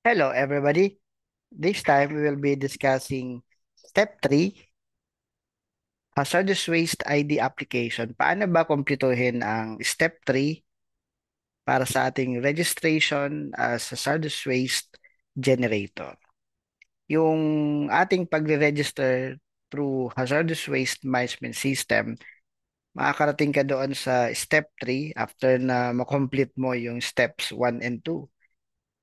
Hello, everybody. This time we will be discussing Step 3, Hazardous Waste ID Application. Paano ba kumpletuhin ang Step 3 para sa ating registration as Hazardous Waste Generator? Yung ating pagre-register through Hazardous Waste Management System, makakarating ka doon sa Step 3 after na makomplete mo yung Steps 1 and 2.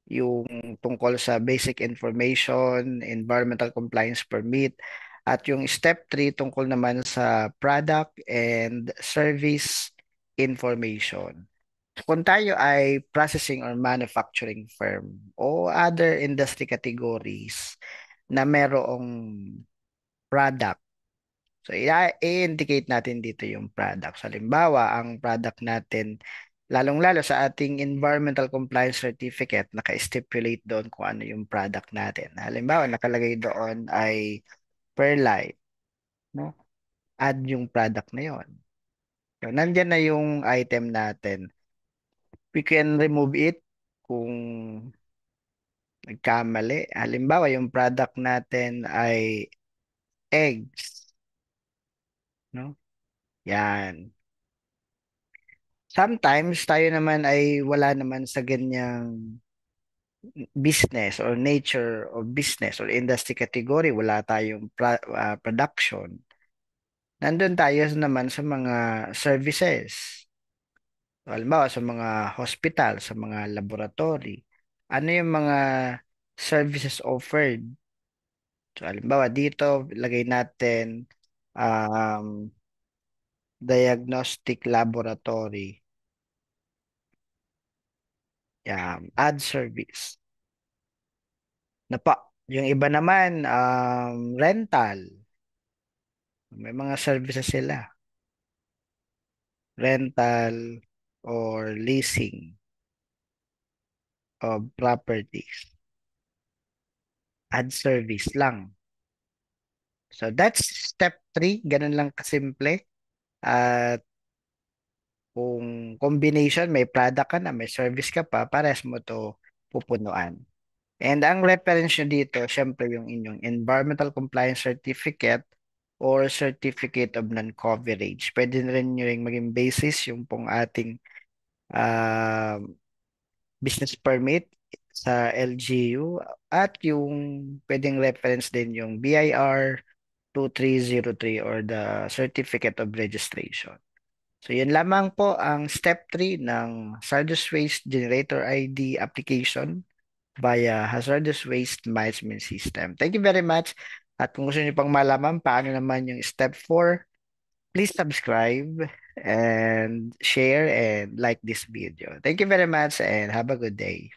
Yung tungkol sa basic information, environmental compliance permit, at yung step 3 tungkol naman sa product and service information. Kung tayo ay processing or manufacturing firm o other industry categories na merong product, so i-indicate natin dito yung product. So, halimbawa, ang product natin, lalong-lalo sa ating environmental compliance certificate, naka-stipulate doon kung ano yung product natin. Halimbawa, nakalagay doon ay Perlite, no? Add yung product na yon. So, nandyan na yung item natin. We can remove it kung nagkamali. Halimbawa, yung product natin ay eggs, no? Yan. Sometimes tayo naman ay wala naman sa ganyang business or nature of business or industry category, wala tayong production. Nandun tayo naman sa mga services. Halimbawa sa mga hospital, sa mga laboratory. Ano yung mga services offered? So, halimbawa dito, lagay natin um, diagnostic laboratory. Yan, add service. Na pa, yung iba naman, rental. May mga services sila. Rental or leasing of properties. Add service lang. So that's step 3. Ganun lang kasimple. At kung combination, may product ka na, may service ka pa, pares mo to pupunuan. And ang reference nyo dito, syempre yung inyong Environmental Compliance Certificate or Certificate of Non-Coverage. Pwede na rin nyo rin maging basis yung pong ating ah, business permit sa LGU at yung pwedeng reference din yung BIR 2303 or the Certificate of Registration. So yun lamang po ang step 3 ng Hazardous Waste Generator ID application via Hazardous Waste Management System. Thank you very much. At kung gusto niyo pang malaman paano naman yung step 4, please subscribe and share and like this video. Thank you very much and have a good day.